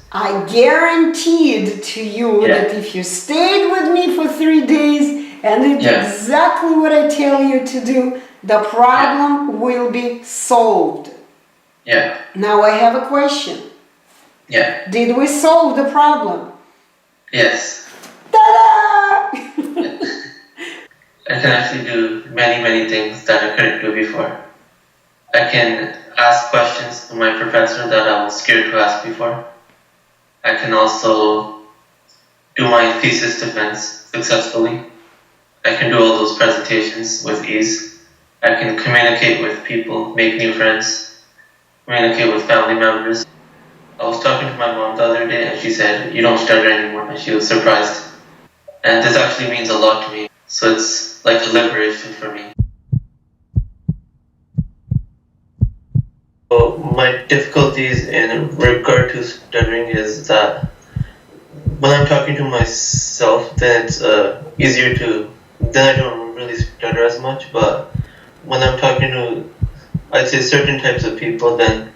I guaranteed to you that if you stayed with me for 3 days and did exactly what I tell you to do, the problem will be solved. Yeah. Now I have a question. Yeah. Did we solve the problem? Yes. Ta-da! I can actually do many things that I couldn't do before. I can ask questions to my professor that I was scared to ask before. I can also do my thesis defense successfully. I can do all those presentations with ease. I can communicate with people, make new friends, communicate with family members. I was talking to my mom the other day and she said, "You don't stutter anymore," and she was surprised. And this actually means a lot to me. So it's like a liberation for me. So my difficulties in regard to stuttering is that when I'm talking to myself, then it's easier to, then I don't really stutter as much, but when I'm talking to, I'd say certain types of people, then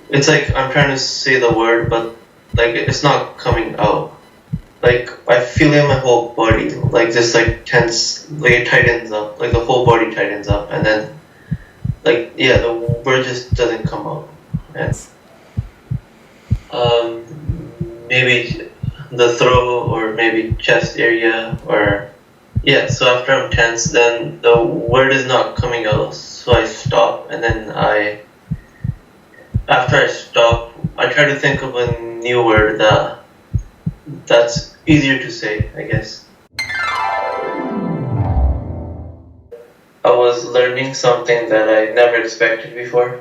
it's like I'm trying to say the word, but like it's not coming out. Like I feel in my whole body, like just like tense, like it tightens up, like the whole body tightens up, and then like the word just doesn't come out. And maybe the throat or maybe chest area or so after I'm tense, then the word is not coming out, so I stop, and then after I stop, I try to think of a new word that's easier to say, I guess. I was learning something that I never expected before,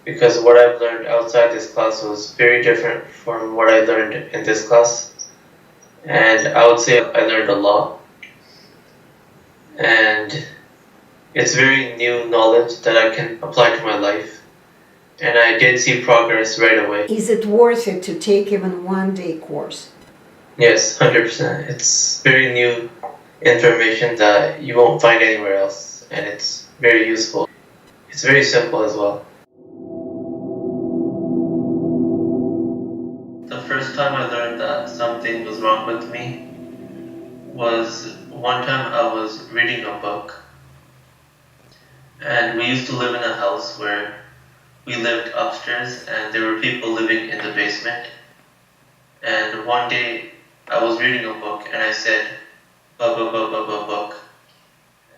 because what I've learned outside this class was very different from what I learned in this class. And I would say I learned a lot. And it's very new knowledge that I can apply to my life. And I did see progress right away. Is it worth it to take even 1-day course? Yes, 100%. It's very new information that you won't find anywhere else, and it's very useful. It's very simple as well. The first time I learned that something was wrong with me was one time I was reading a book, and we used to live in a house where we lived upstairs and there were people living in the basement. And one day I was reading a book and I said, book.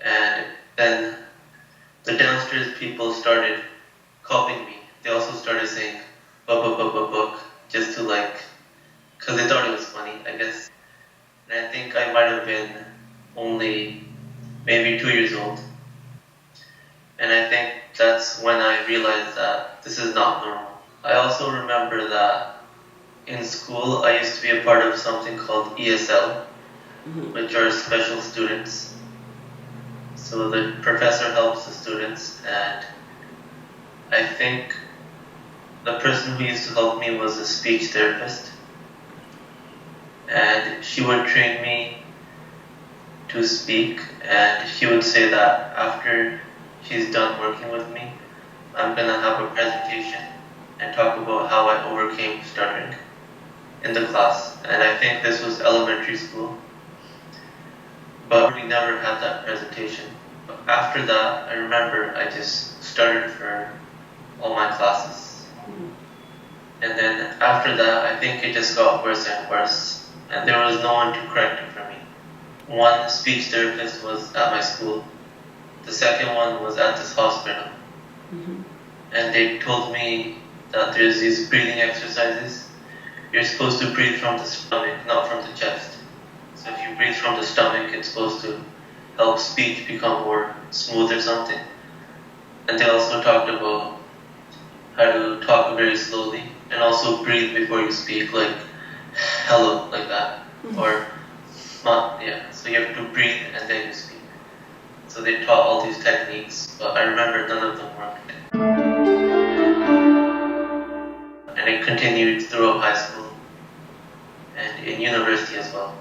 And then the downstairs people started copying me. They also started saying, book, just to because they thought it was funny, I guess. And I think I might have been only maybe 2 years old. And I think that's when I realized that this is not normal. I also remember that in school, I used to be a part of something called ESL, which are special students. So the professor helps the students, and I think the person who used to help me was a speech therapist. And she would train me to speak, and she would say that after she's done working with me, I'm gonna have a presentation and talk about how I overcame stuttering in the class. And I think this was elementary school, but we never had that presentation. But after that, I remember I just stuttered for all my classes. And then after that, I think it just got worse and worse, and there was no one to correct it for me. One speech therapist was at my school. The second one was at this hospital. And they told me that there's these breathing exercises. You're supposed to breathe from the stomach, not from the chest. So if you breathe from the stomach, it's supposed to help speech become more smooth or something. And they also talked about how to talk very slowly and also breathe before you speak, like hello, like that. Or not, so you have to breathe and then you speak. So they taught all these techniques, but I remember none of them worked. And it continued throughout high school and in university as well.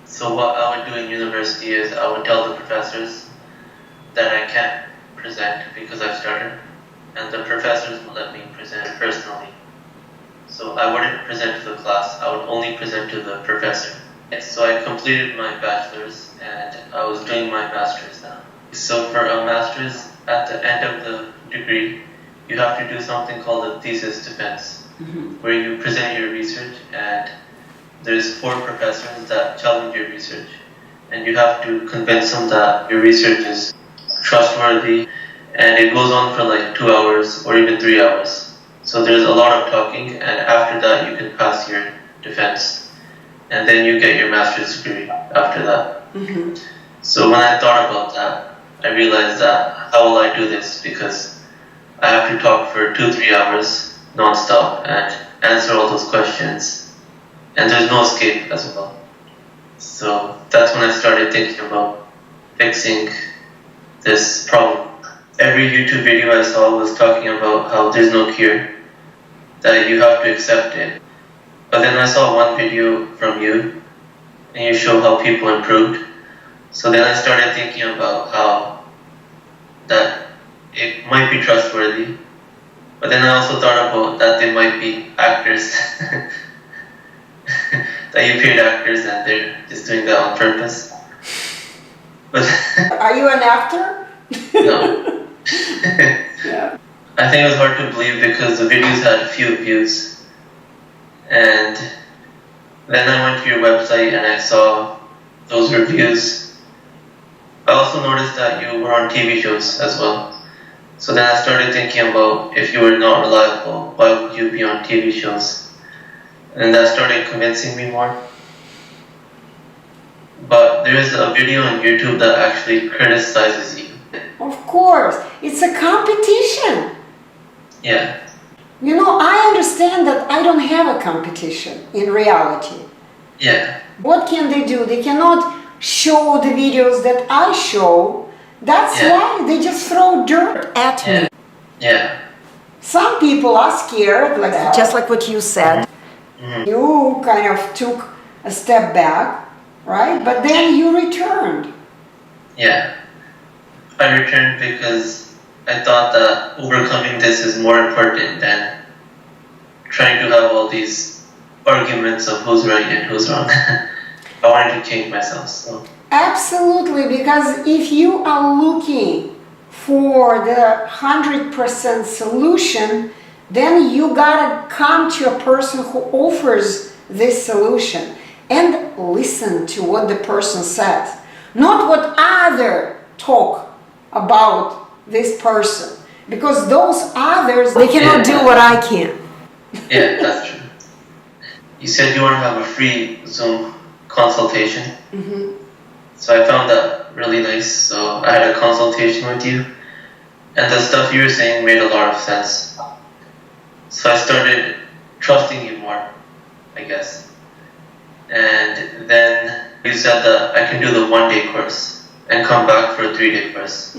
So what I would do in university is I would tell the professors that I can't present because I stutter, and the professors would let me present personally. So I wouldn't present to the class, I would only present to the professor. So I completed my bachelor's and I was doing my master's now. So for a master's, at the end of the degree, you have to do something called a thesis defense, where you present your research and there's 4 professors that challenge your research. And you have to convince them that your research is trustworthy, and it goes on for like 2 hours or even 3 hours. So there's a lot of talking, and after that you can pass your defense. And then you get your master's degree after that. So when I thought about that, I realized that how will I do this, because I have to talk for 2-3 hours non-stop and answer all those questions, and there's no escape as well. So that's when I started thinking about fixing this problem. Every YouTube video I saw was talking about how there's no cure, that you have to accept it. But then I saw one video from you, and you show how people improved. So then I started thinking about how that it might be trustworthy, but then I also thought about that they might be actors, that you paid actors and they're just doing that on purpose. But are you an actor? No. Yeah. I think it was hard to believe because the videos had a few views, and then I went to your website and I saw those reviews. I also noticed that you were on TV shows as well. So then I started thinking about, if you were not reliable, why would you be on TV shows? And that started convincing me more. But there is a video on YouTube that actually criticizes you. Of course, it's a competition. Yeah. You know, I understand that I don't have a competition in reality. Yeah. What can they do? They cannot show the videos that I show. That's why they just throw dirt at me. Yeah. Some people are scared, like just like what you said. You kind of took a step back, right? But then you returned. Yeah. I returned because I thought that overcoming this is more important than trying to have all these arguments of who's right and who's wrong. I wanted to change myself. So. Absolutely, because if you are looking for the 100% solution, then you gotta come to a person who offers this solution and listen to what the person says, not what other talk about this person, because those others, they cannot do what I can. Yeah, that's true. You said you want to have a free Zoom consultation. So I found that really nice. So I had a consultation with you, and the stuff you were saying made a lot of sense. So I started trusting you more, I guess. And then you said that I can do the 1-day course and come back for a 3-day course.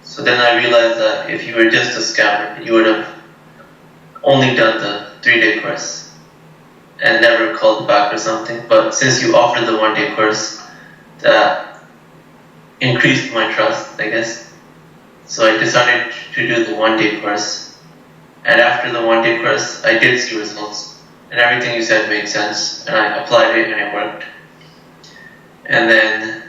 So then I realized that if you were just a scammer, you would have only done the 3-day course and never called back or something. But since you offered the 1-day course, that increased my trust, I guess. So I decided to do the 1-day course. And after the 1-day course, I did see results. And everything you said made sense. And I applied it and it worked. And then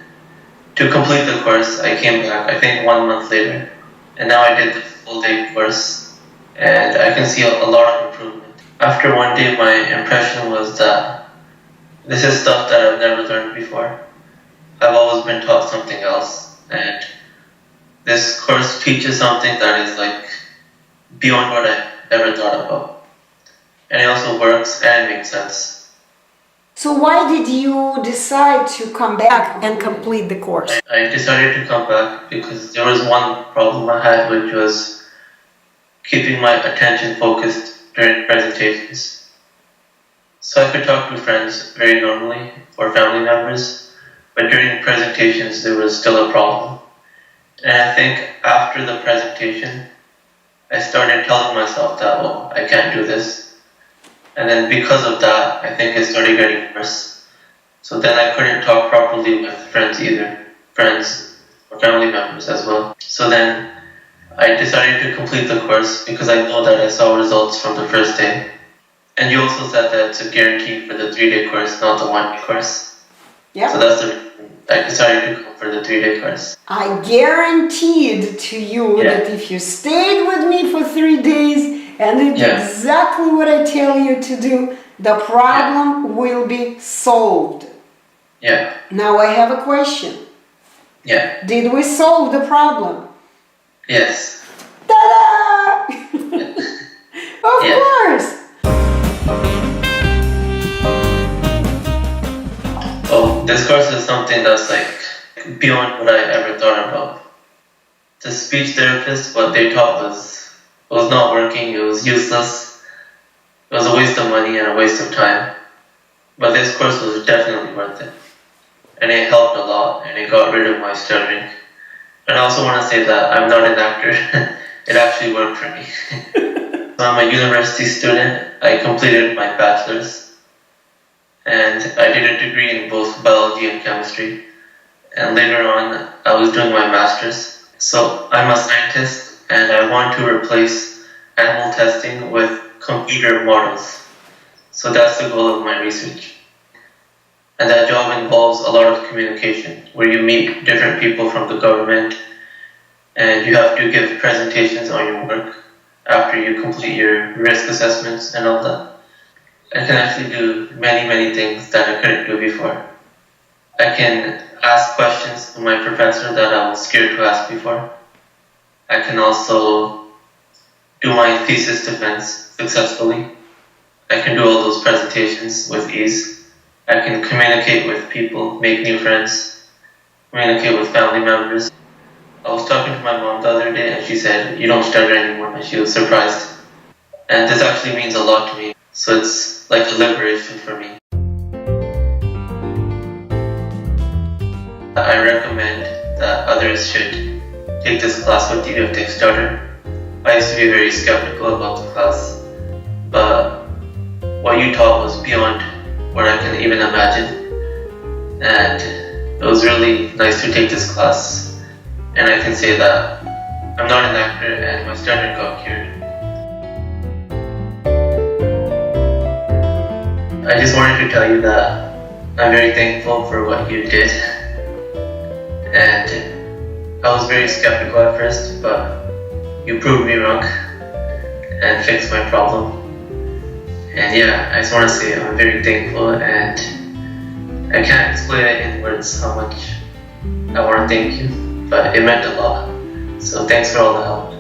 to complete the course, I came back, I think 1 month later. And now I did the full-day course. And I can see a lot of improvement. After 1 day, my impression was that this is stuff that I've never learned before. I've always been taught something else, and this course teaches something that is like beyond what I ever thought about. And it also works and makes sense. So why did you decide to come back and complete the course? I decided to come back because there was one problem I had, which was keeping my attention focused during presentations. So I could talk to friends very normally, or family members, but during presentations there was still a problem. And I think after the presentation, I started telling myself that, well, I can't do this. And then because of that, I think it started getting worse. So then I couldn't talk properly with friends either, friends or family members as well. So then I decided to complete the course because I know that I saw results from the first day. And you also said that it's a guarantee for the 3-day course, not the 1-day course. Yeah. So that's the reason I decided to come for the 3-day course. I guaranteed to you that if you stayed with me for 3 days and did exactly what I tell you to do, the problem will be solved. Yeah. Now I have a question. Yeah. Did we solve the problem? Yes. Ta-da! Of course! Oh, this course is something that's like beyond what I ever thought about. The speech therapist, what they taught was not working, it was useless, it was a waste of money and a waste of time. But this course was definitely worth it. And it helped a lot, and it got rid of my stuttering. And I also want to say that I'm not an actor, it actually worked for me. So I'm a university student, I completed my bachelor's. And I did a degree in both biology and chemistry. And later on, I was doing my master's. So I'm a scientist, and I want to replace animal testing with computer models. So that's the goal of my research. And that job involves a lot of communication, where you meet different people from the government, and you have to give presentations on your work after you complete your risk assessments and all that. I can actually do many things that I couldn't do before. I can ask questions to my professor that I was scared to ask before. I can also do my thesis defense successfully. I can do all those presentations with ease. I can communicate with people, make new friends, communicate with family members. I was talking to my mom the other day and she said, "You don't stutter anymore," and she was surprised. And this actually means a lot to me. So it's like a liberation for me. I recommend that others should take this class with you if they stutter. I used to be very skeptical about the class, but what you taught was beyond what I can even imagine. And it was really nice to take this class. And I can say that I'm not an actor and my stutter got cured. I just wanted to tell you that I'm very thankful for what you did. And I was very skeptical at first, but you proved me wrong and fixed my problem. And yeah, I just want to say I'm very thankful, and I can't explain it in words how much I want to thank you, but it meant a lot. So thanks for all the help.